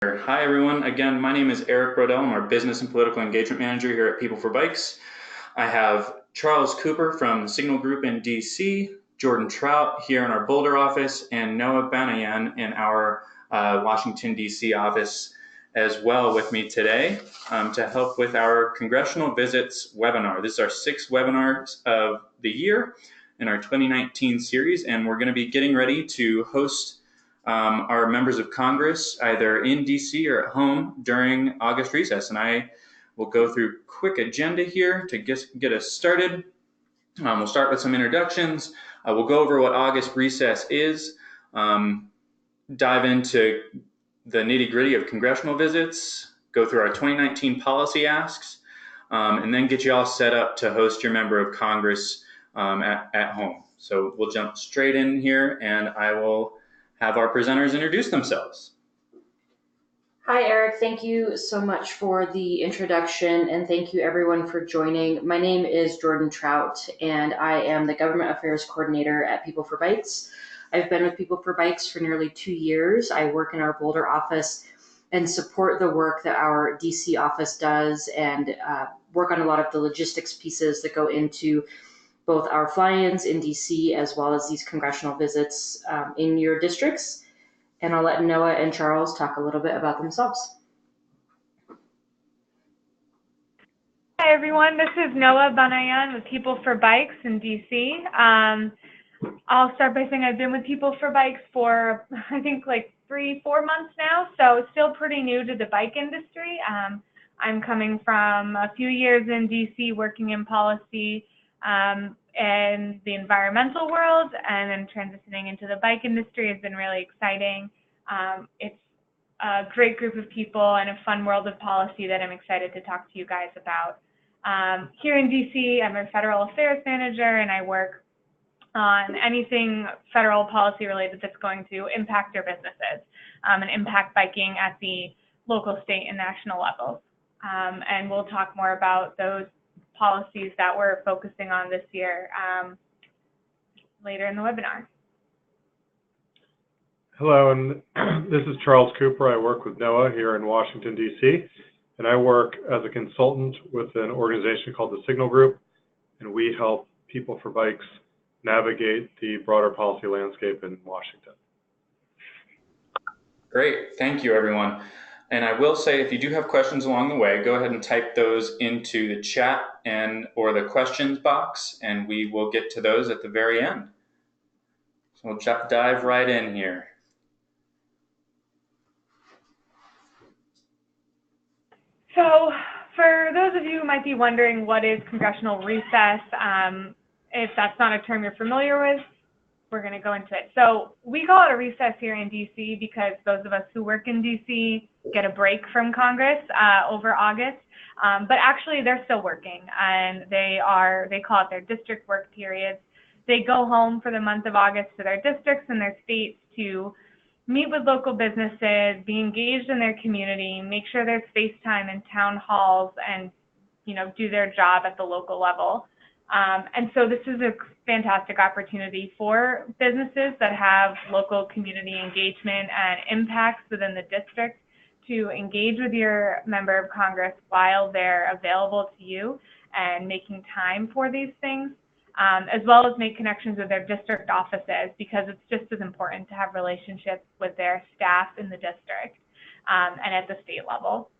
Hi everyone, again my name is Eric Brodell. I'm our Business and Political Engagement Manager here at People for Bikes. I have Charles Cooper from the Signal Group in DC, Jordan Trout here in our Boulder office, and Noah Banayan in our Washington DC office as well with me today to help with our Congressional Visits webinar. This is our 6th webinar of the year in our 2019 series, and we're going to be getting ready to host our members of Congress either in DC or at home during August recess. And I will go through a quick agenda here to get us started. We'll start with some introductions. We'll go over what August recess is, dive into the nitty-gritty of congressional visits, go through our 2019 policy asks, and then get you all set up to host your member of Congress at home. So we'll jump straight in here, and I will have our presenters introduce themselves. Hi, Eric. Thank you so much for the introduction, and thank you everyone for joining. My name is Jordan Trout, and I am the Government Affairs Coordinator at People for Bikes. I've been with People for Bikes for nearly 2 years. I work in our Boulder office and support the work that our DC office does, and work on a lot of the logistics pieces that go into both our fly-ins in DC as well as these congressional visits in your districts. And I'll let Noah and Charles talk a little bit about themselves. Hi everyone, this is Noah Banayan with People for Bikes in DC. I'll start by saying I've been with People for Bikes for I think like 3-4 months now, so still pretty new to the bike industry. I'm coming from a few years in DC working in policy and the environmental world, and then transitioning into the bike industry has been really exciting. It's a great group of people and a fun world of policy that I'm excited to talk to you guys about. Here in DC, I'm a federal affairs manager, and I work on anything federal policy related that's going to impact your businesses and impact biking at the local, state, and national levels. And we'll talk more about those policies that we're focusing on this year later in the webinar. Hello, and this is Charles Cooper. I work with Noah here in Washington, D.C., and I work as a consultant with an organization called the Signal Group, and we help People for Bikes navigate the broader policy landscape in Washington. Great, thank you everyone. And I will say, if you do have questions along the way, go ahead and type those into the chat or the questions box, and we will get to those at the very end. So we'll dive right in here. So for those of you who might be wondering what is congressional recess, if that's not a term you're familiar with, we're going to go into it. So we call it a recess here in DC because those of us who work in DC get a break from Congress over August, but actually they're still working, and they call it their district work periods. They go home for the month of August to their districts and their states to meet with local businesses, be engaged in their community, make sure there's face time in town halls, and do their job at the local level. And so this is a fantastic opportunity for businesses that have local community engagement and impacts within the district to engage with your member of Congress while they're available to you and making time for these things, as well as make connections with their district offices, because it's just as important to have relationships with their staff in the district and at the state level.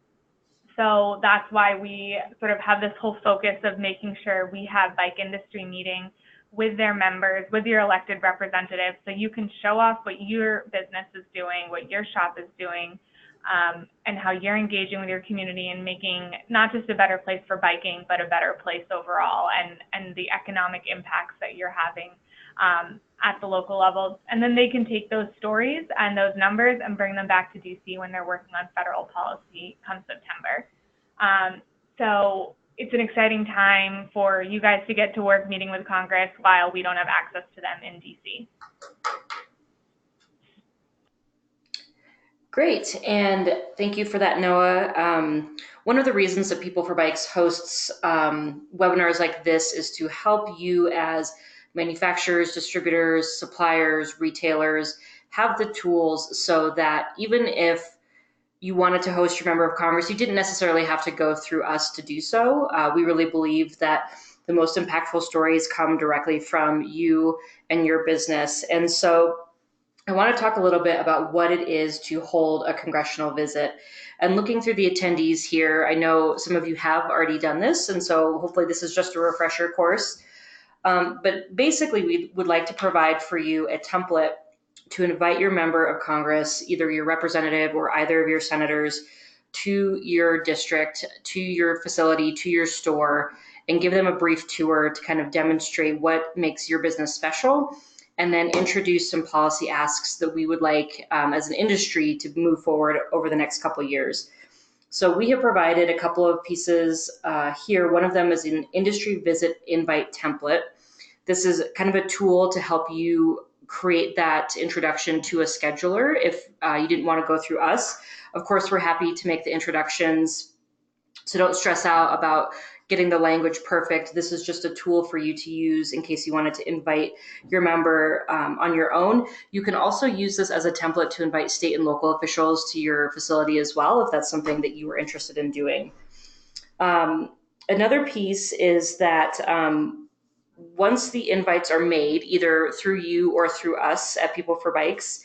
So that's why we sort of have this whole focus of making sure we have bike industry meetings with their members, with your elected representatives, so you can show off what your business is doing, what your shop is doing, and how you're engaging with your community and making not just a better place for biking, but a better place overall, and the economic impacts that you're having at the local level. And then they can take those stories and those numbers and bring them back to DC when they're working on federal policy come September. So it's an exciting time for you guys to get to work meeting with Congress while we don't have access to them in DC. Great, and thank you for that, Noah. One of the reasons that People for Bikes hosts webinars like this is to help you as manufacturers, distributors, suppliers, retailers have the tools so that even if you wanted to host your member of Congress, you didn't necessarily have to go through us to do so. We really believe that the most impactful stories come directly from you and your business. And so I want to talk a little bit about what it is to hold a congressional visit. And looking through the attendees here, I know some of you have already done this, and so hopefully this is just a refresher course. But basically, we would like to provide for you a template to invite your member of Congress, either your representative or either of your senators, to your district, to your facility, to your store, and give them a brief tour to kind of demonstrate what makes your business special, and then introduce some policy asks that we would like as an industry to move forward over the next couple of years. So we have provided a couple of pieces here. One of them is an industry visit invite template. This is kind of a tool to help you create that introduction to a scheduler if you didn't want to go through us. Of course, we're happy to make the introductions, so don't stress out about getting the language perfect. This is just a tool for you to use in case you wanted to invite your member on your own. You can also use this as a template to invite state and local officials to your facility as well, if that's something that you were interested in doing. Another piece is that once the invites are made, either through you or through us at People for Bikes,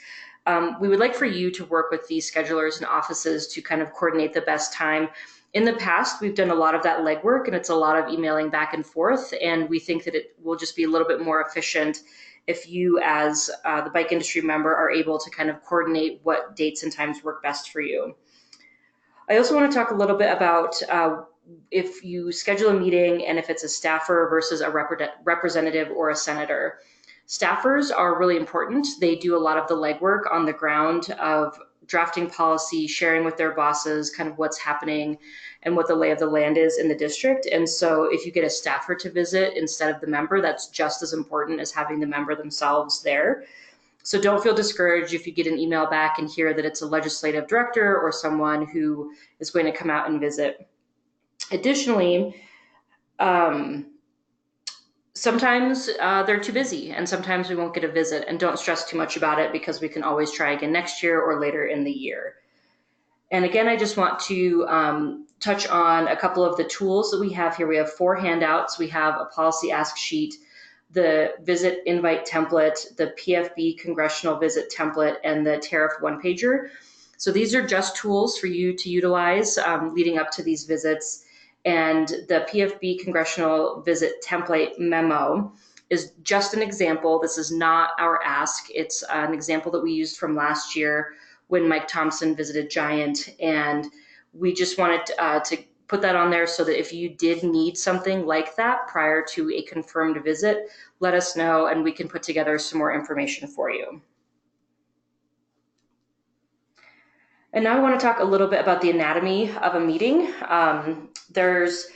we would like for you to work with these schedulers and offices to kind of coordinate the best time. In the past, we've done a lot of that legwork, and it's a lot of emailing back and forth, and we think that it will just be a little bit more efficient if you, as the bike industry member, are able to kind of coordinate what dates and times work best for you. I also want to talk a little bit about if you schedule a meeting and if it's a staffer versus a representative or a senator. Staffers are really important. They do a lot of the legwork on the ground of drafting policy, sharing with their bosses kind of what's happening and what the lay of the land is in the district. And so if you get a staffer to visit instead of the member, that's just as important as having the member themselves there. So don't feel discouraged if you get an email back and hear that it's a legislative director or someone who is going to come out and visit. Additionally, sometimes they're too busy, and sometimes we won't get a visit, and don't stress too much about it because we can always try again next year or later in the year. And again, I just want to touch on a couple of the tools that we have here. We have 4 handouts. We have a policy ask sheet, the visit invite template, the PFB Congressional Visit template, and the Tariff one-pager. So these are just tools for you to utilize leading up to these visits. And the PFB Congressional Visit template memo is just an example. This is not our ask. It's an example that we used from last year when Mike Thompson visited Giant. And we just wanted to put that on there so that if you did need something like that prior to a confirmed visit, let us know and we can put together some more information for you. And now I want to talk a little bit about the anatomy of a meeting. There's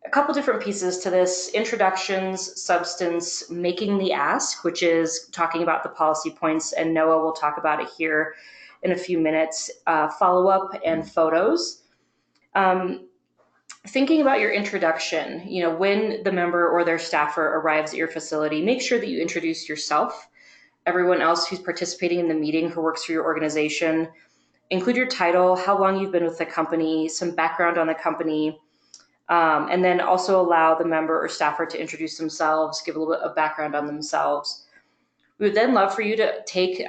a couple different pieces to this: introductions, substance, making the ask, which is talking about the policy points, and Noah will talk about it here in a few minutes, follow-up, and photos. Thinking about your introduction, when the member or their staffer arrives at your facility, make sure that you introduce yourself, everyone else who's participating in the meeting who works for your organization. Include your title, how long you've been with the company, some background on the company, and then also allow the member or staffer to introduce themselves, give a little bit of background on themselves. We would then love for you to take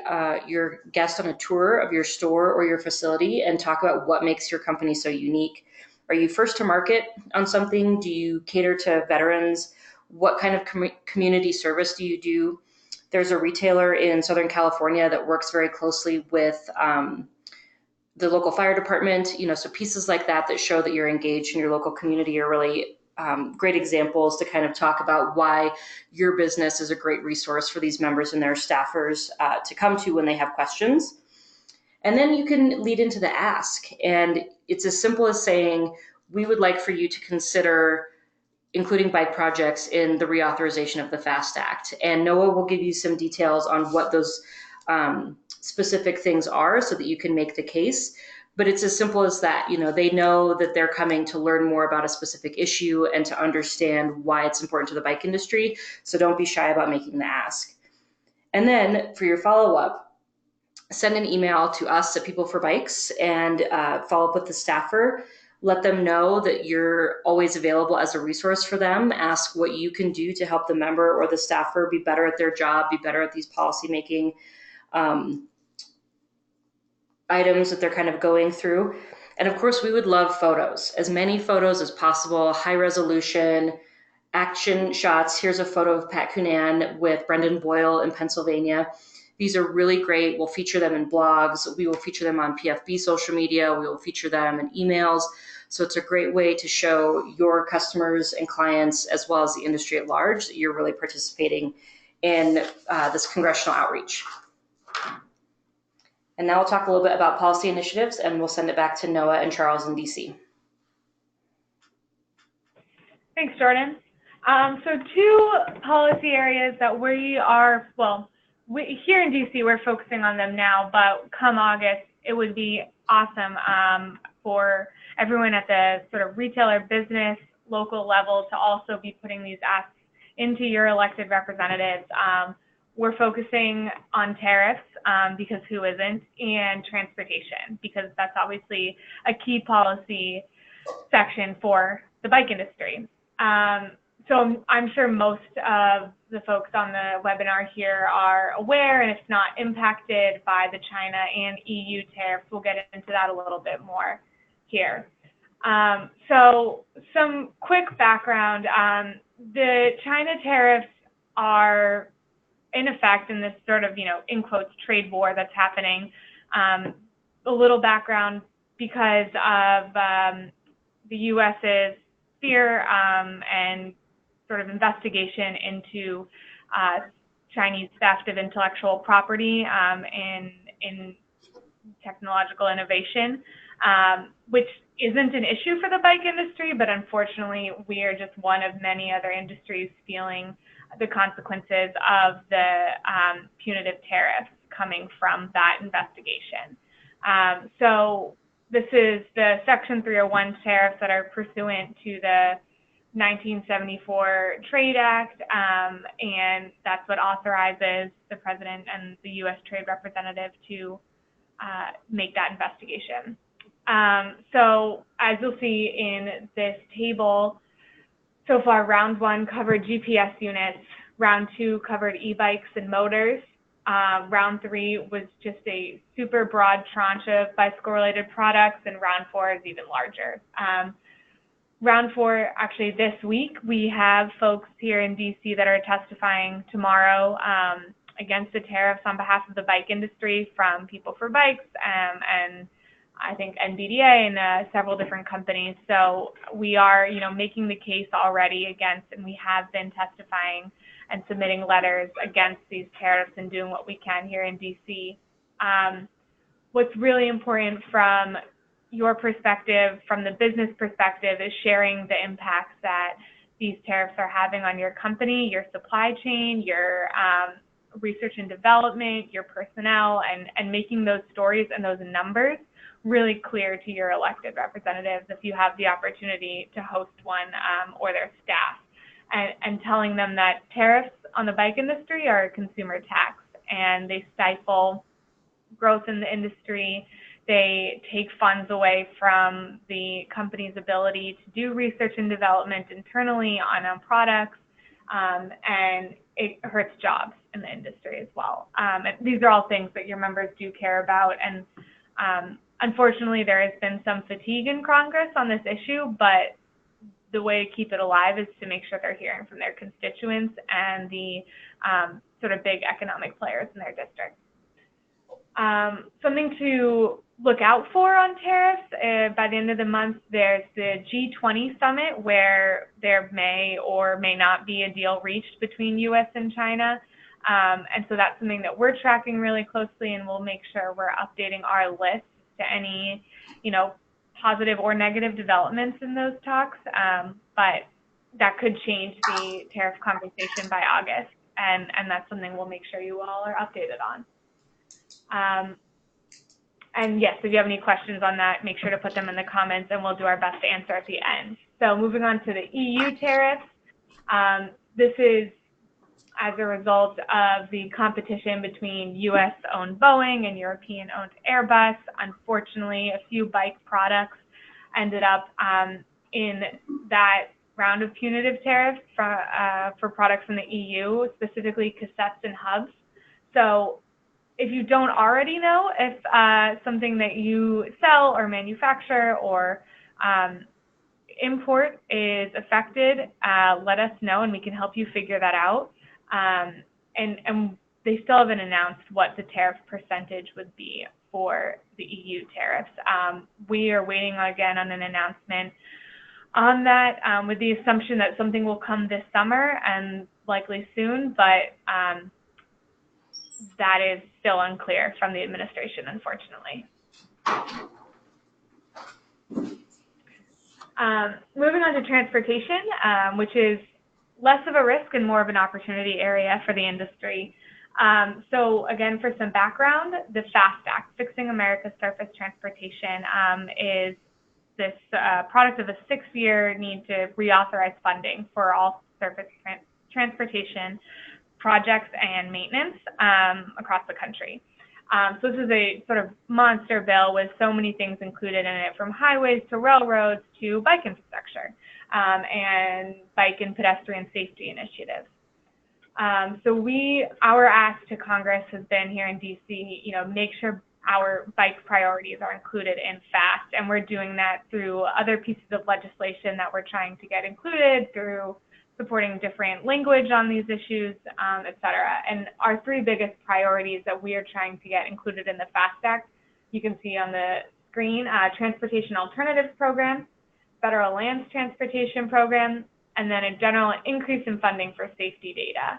your guest on a tour of your store or your facility and talk about what makes your company so unique. Are you first to market on something? Do you cater to veterans? What kind of community service do you do? There's a retailer in Southern California that works very closely with the local fire department, so pieces like that show that you're engaged in your local community are really great examples to kind of talk about why your business is a great resource for these members and their staffers to come to when they have questions. And then you can lead into the ask. And it's as simple as saying, we would like for you to consider including bike projects in the reauthorization of the FAST Act. And Noah will give you some details on what those specific things are so that you can make the case. But it's as simple as that. They know that they're coming to learn more about a specific issue and to understand why it's important to the bike industry. So don't be shy about making the ask. And then for your follow-up, send an email to us at People for Bikes and follow up with the staffer. Let them know that you're always available as a resource for them. Ask what you can do to help the member or the staffer be better at their job, be better at these policymaking items that they're kind of going through. And of course, we would love photos, as many photos as possible, high resolution, action shots. Here's a photo of Pat Cunan with Brendan Boyle in Pennsylvania. These are really great. We'll feature them in blogs. We will feature them on PFB social media. We will feature them in emails. So it's a great way to show your customers and clients, as well as the industry at large, that you're really participating in this congressional outreach. And now we'll talk a little bit about policy initiatives, and we'll send it back to Noah and Charles in DC. Thanks, Jordan. So two policy areas that we are, here in DC, we're focusing on them now, but come August, it would be awesome for everyone at the sort of retailer, business, local level to also be putting these asks into your elected representatives. We're focusing on tariffs, because who isn't, and transportation, because that's obviously a key policy section for the bike industry. So I'm sure most of the folks on the webinar here are aware, and if not impacted by the China and EU tariffs. We'll get into that a little bit more here. So some quick background. The China tariffs are in effect in this sort of, in quotes, trade war that's happening. A little background, because of the U.S.'s fear and sort of investigation into Chinese theft of intellectual property in technological innovation, which isn't an issue for the bike industry, but unfortunately we are just one of many other industries feeling the consequences of the punitive tariffs coming from that investigation. So this is the Section 301 tariffs that are pursuant to the 1974 Trade Act, and that's what authorizes the President and the U.S. Trade Representative to make that investigation. So as you'll see in this table, so far round one covered GPS units, round two covered e-bikes and motors, round three was just a super broad tranche of bicycle-related products, and round four is even larger. Round four, actually this week, we have folks here in DC that are testifying tomorrow against the tariffs on behalf of the bike industry from People for Bikes and I think NVDA and several different companies. So we are, making the case already against, and we have been testifying and submitting letters against these tariffs and doing what we can here in DC. What's really important from your perspective, from the business perspective, is sharing the impacts that these tariffs are having on your company, your supply chain, your research and development, your personnel, and making those stories and those numbers really clear to your elected representatives if you have the opportunity to host one or their staff, and telling them that tariffs on the bike industry are a consumer tax and they stifle growth in the industry. They take funds away from the company's ability to do research and development internally on products, and it hurts jobs in the industry as well. And these are all things that your members do care about, and unfortunately there has been some fatigue in Congress on this issue, but the way to keep it alive is to make sure they're hearing from their constituents and the sort of big economic players in their district. Something to look out for on tariffs, by the end of the month, there's the G20 summit where there may or may not be a deal reached between US and China. And so that's something that we're tracking really closely, and we'll make sure we're updating our list to any, positive or negative developments in those talks. But that could change the tariff conversation by August, and that's something we'll make sure you all are updated on. And yes, if you have any questions on that, make sure to put them in the comments and we'll do our best to answer at the end. So moving on to the EU tariffs. This is as a result of the competition between US-owned Boeing and European-owned Airbus. Unfortunately, a few bike products ended up in that round of punitive tariffs for products in the EU, specifically cassettes and hubs. So if you don't already know if something that you sell or manufacture or import is affected, let us know and we can help you figure that out. And they still haven't announced what the tariff percentage would be for the EU tariffs. We are waiting again on an announcement on that, with the assumption that something will come this summer and likely soon, but that is still unclear from the administration, unfortunately. Moving on to transportation, which is less of a risk and more of an opportunity area for the industry. So again, for some background, the FAST Act, Fixing America's Surface Transportation, is this product of a 6-year need to reauthorize funding for all surface transportation projects and maintenance across the country. So this is a sort of monster bill with so many things included in it, from highways to railroads to bike infrastructure and bike and pedestrian safety initiatives. So our ask to Congress has been here in DC, make sure our bike priorities are included in FAST, and we're doing that through other pieces of legislation that we're trying to get included, through supporting different language on these issues, et cetera. And our 3 biggest priorities that we are trying to get included in the FAST Act, you can see on the screen, Transportation Alternatives Program, Federal Lands Transportation Program, and then a general increase in funding for safety data.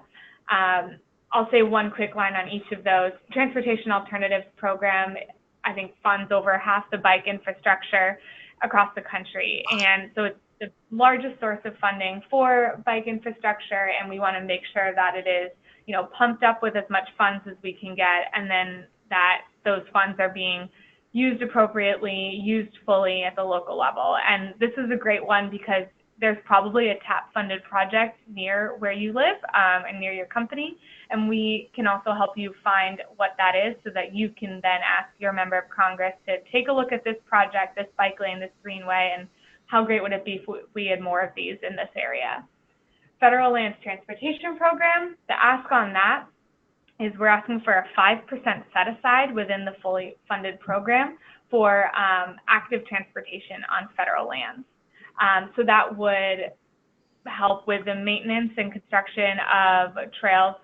I'll say one quick line on each of those. Transportation Alternatives Program, I think, funds over half the bike infrastructure across the country. And so it's the largest source of funding for bike infrastructure, and we want to make sure that it is, pumped up with as much funds as we can get, and then that those funds are being used appropriately, used fully at the local level. And this is a great one because there's probably a TAP-funded project near where you live and near your company, and we can also help you find what that is so that you can then ask your member of Congress to take a look at this project, this bike lane, this greenway, and how great would it be if we had more of these in this area. Federal Lands Transportation Program, the ask on that is we're asking for a 5% set aside within the fully funded program for active transportation on federal lands. So that would help with the maintenance and construction of trails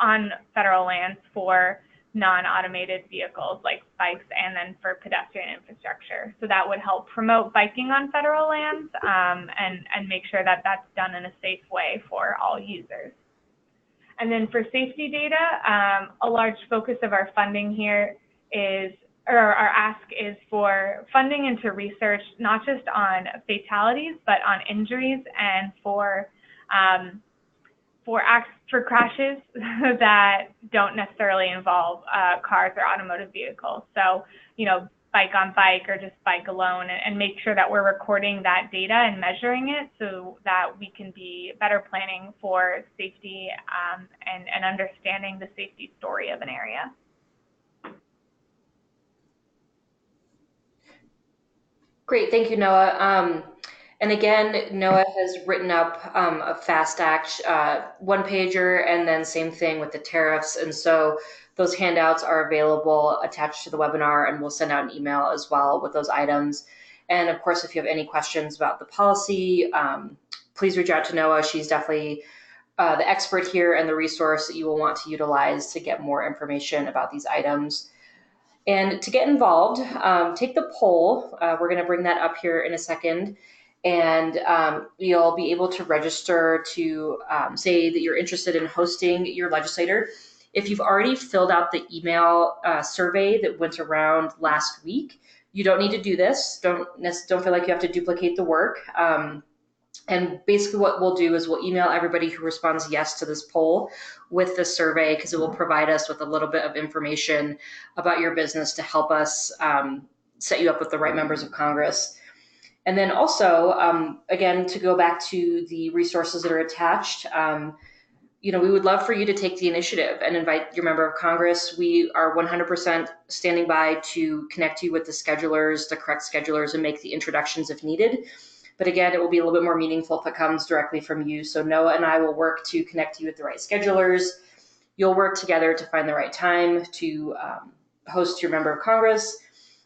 on federal lands for non-automated vehicles like bikes, and then for pedestrian infrastructure. So that would help promote biking on federal lands and make sure that that's done in a safe way for all users. And then for safety data, a large focus of our funding here is, or our ask is for funding into research, not just on fatalities, but on injuries and for crashes that don't necessarily involve cars or automotive vehicles. So, bike on bike or just bike alone, and make sure that we're recording that data and measuring it so that we can be better planning for safety and understanding the safety story of an area. Great, thank you, Noah. And again, Noah has written up a FAST Act one-pager, and then same thing with the tariffs. And so those handouts are available attached to the webinar, and we'll send out an email as well with those items. And of course, if you have any questions about the policy, please reach out to Noah. She's definitely the expert here and the resource that you will want to utilize to get more information about these items. And to get involved, take the poll. We're going to bring that up here in a second. And you'll be able to register to say that you're interested in hosting your legislator. If you've already filled out the email survey that went around last week, you don't need to do this. Don't feel like you have to duplicate the work. And basically what we'll do is we'll email everybody who responds yes to this poll with the survey, because it will provide us with a little bit of information about your business to help us set you up with the right members of Congress. And then also, again, to go back to the resources that are attached, we would love for you to take the initiative and invite your member of Congress. We are 100% standing by to connect you with the schedulers, the correct schedulers, and make the introductions if needed. But again, it will be a little bit more meaningful if it comes directly from you. So Noah and I will work to connect you with the right schedulers. You'll work together to find the right time to host your member of Congress,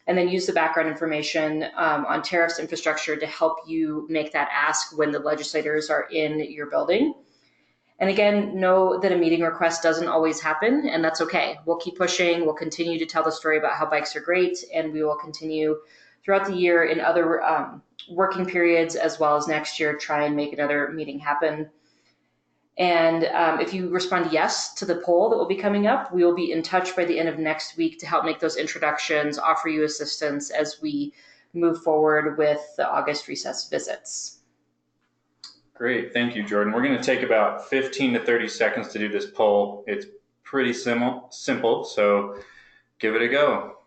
and then use the background information on tariffs infrastructure to help you make that ask when the legislators are in your building. And again, know that a meeting request doesn't always happen, and that's okay. We'll keep pushing. We'll continue to tell the story about how bikes are great, and we will continue throughout the year in other working periods, as well as next year, try and make another meeting happen. And if you respond yes to the poll that will be coming up, we will be in touch by the end of next week to help make those introductions, offer you assistance as we move forward with the August recess visits. Great, thank you, Jordan. We're going to take about 15 to 30 seconds to do this poll. It's pretty simple, so give it a go.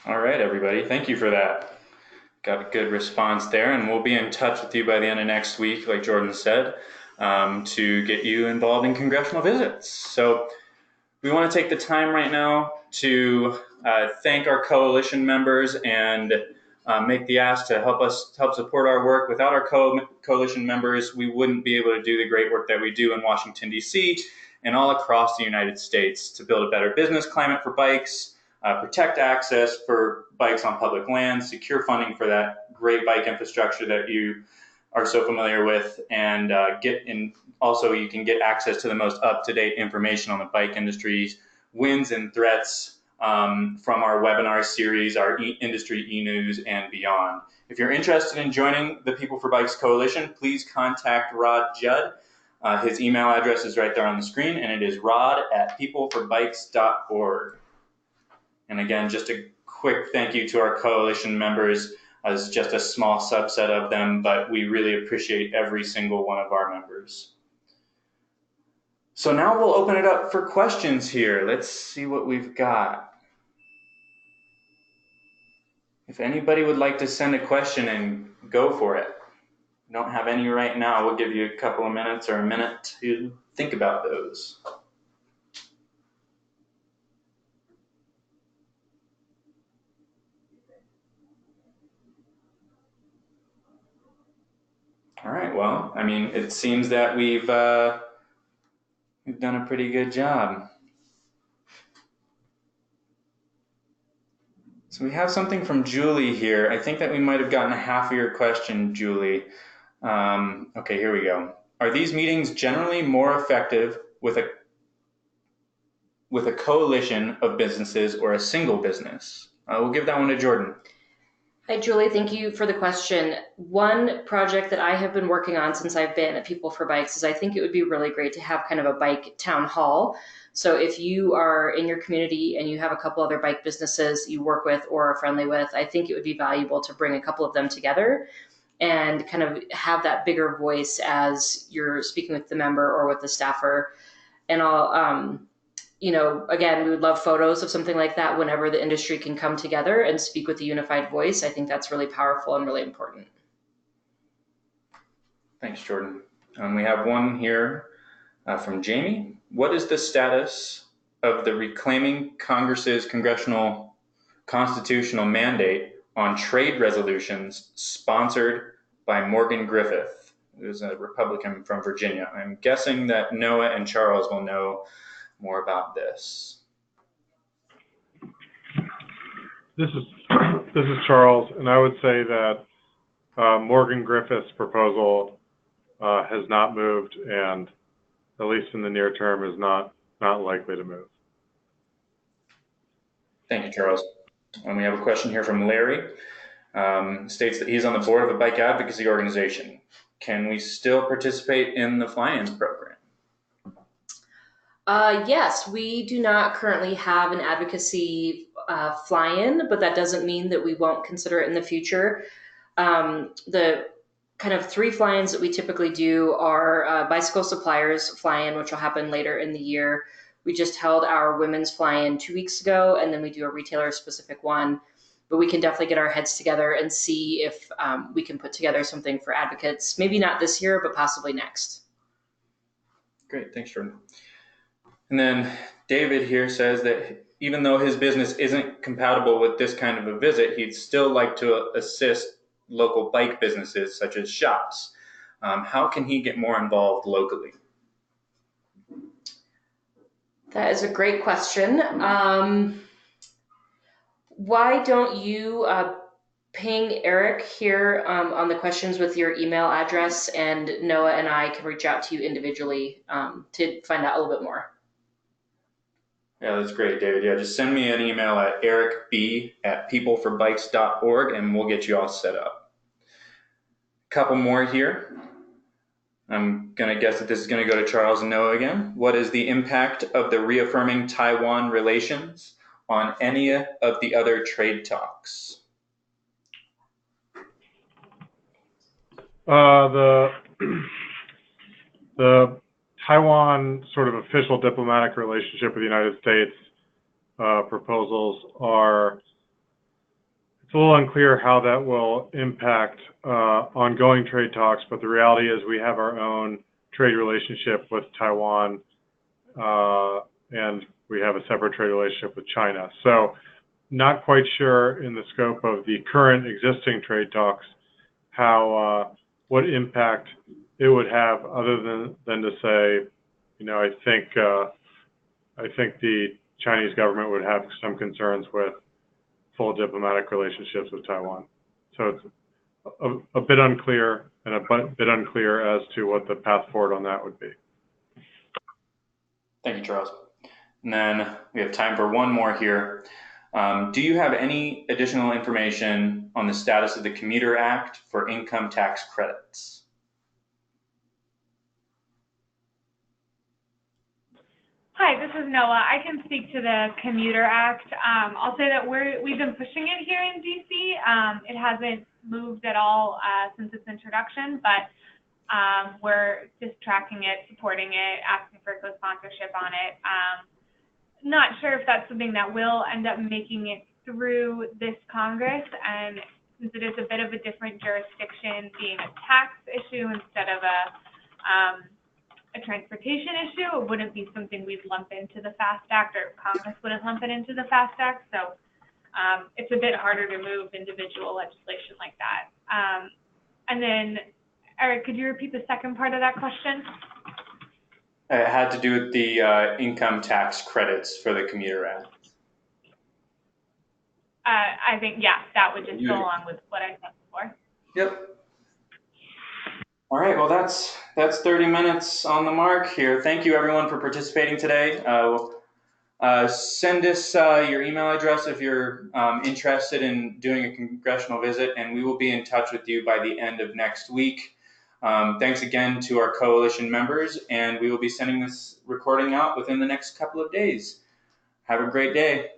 All right, everybody, thank you for that. Got a good response there, and we'll be in touch with you by the end of next week, like Jordan said, to get you involved in congressional visits. So we want to take the time right now to thank our coalition members and make the ask to help support our work. Without our coalition members, we wouldn't be able to do the great work that we do in Washington, D.C. and all across the United States to build a better business climate for bikes, protect access for bikes on public lands, secure funding for that great bike infrastructure that you are so familiar with, and also you can get access to the most up-to-date information on the bike industry's wins and threats from our webinar series, our industry e-news, and beyond. If you're interested in joining the People for Bikes Coalition, please contact Rod Judd. His email address is right there on the screen, and it is rod@peopleforbikes.org. And again, just a quick thank you to our coalition members, as just a small subset of them, but we really appreciate every single one of our members. So now we'll open it up for questions here. Let's see what we've got. If anybody would like to send a question, and go for it. We don't have any right now. We'll give you a couple of minutes or a minute to think about those. All right, well, I mean, it seems that we've done a pretty good job. So we have something from Julie here. I think that we might have gotten half of your question, Julie. Okay, here we go. Are these meetings generally more effective with a coalition of businesses or a single business? We'll give that one to Jordan. Hi, Julie. Thank you for the question. One project that I have been working on since I've been at People for Bikes is I think it would be really great to have kind of a bike town hall. So if you are in your community and you have a couple other bike businesses you work with or are friendly with, I think it would be valuable to bring a couple of them together and kind of have that bigger voice as you're speaking with the member or with the staffer. And I'll, again, we would love photos of something like that whenever the industry can come together and speak with a unified voice. I think that's really powerful and really important. Thanks, Jordan. We have one here from Jamie. What is the status of the Reclaiming Congress's congressional constitutional mandate on trade resolutions sponsored by Morgan Griffith, who's a Republican from Virginia? I'm guessing that Noah and Charles will know more about this. This is Charles, and I would say that Morgan Griffith's proposal has not moved, and at least in the near term is not likely to move. Thank you, Charles. And we have a question here from Larry. States that he's on the board of a bike advocacy organization. Can we still participate in the fly-ins program? Yes, we do not currently have an advocacy fly-in, but that doesn't mean that we won't consider it in the future. The kind of 3 fly-ins that we typically do are bicycle suppliers fly-in, which will happen later in the year. We just held our women's fly-in 2 weeks ago, and then we do a retailer-specific one. But we can definitely get our heads together and see if we can put together something for advocates. Maybe not this year, but possibly next. Great, thanks, Jordan. And then David here says that even though his business isn't compatible with this kind of a visit, he'd still like to assist local bike businesses such as shops. How can he get more involved locally? That is a great question. Why don't you ping Eric here on the questions with your email address, and Noah and I can reach out to you individually to find out a little bit more. Yeah, that's great, David. Yeah, just send me an email at ericb@peopleforbikes.org and we'll get you all set up. A couple more here. I'm going to guess that this is going to go to Charles and Noah again. What is the impact of the Reaffirming Taiwan relations on any of the other trade talks? The Taiwan sort of official diplomatic relationship with the United States proposals are, it's a little unclear how that will impact ongoing trade talks, but the reality is we have our own trade relationship with Taiwan and we have a separate trade relationship with China. So not quite sure in the scope of the current existing trade talks how what impact it would have, other than to say, you know, I think the Chinese government would have some concerns with full diplomatic relationships with Taiwan. So it's a bit unclear, and a bit unclear as to what the path forward on that would be. Thank you, Charles. And then we have time for one more here. Do you have any additional information on the status of the Commuter Act for income tax credits? Hi, this is Noah. I can speak to the Commuter Act. I'll say that we've been pushing it here in DC. It hasn't moved at all since its introduction, but we're just tracking it, supporting it, asking for co-sponsorship on it. Not sure if that's something that will end up making it through this Congress, and since it is a bit of a different jurisdiction, being a tax issue instead of a transportation issue, it wouldn't be something we'd lump into the FAST Act, or Congress wouldn't lump it into the FAST Act. So it's a bit harder to move individual legislation like that. And then, Eric, could you repeat the second part of that question? It had to do with the income tax credits for the Commuter Act. I think, yeah, that would just go along with what I said before. Yep. All right, well, that's 30 minutes on the mark here. Thank you, everyone, for participating today. Send us your email address if you're interested in doing a congressional visit, and we will be in touch with you by the end of next week. Thanks again to our coalition members, and we will be sending this recording out within the next couple of days. Have a great day.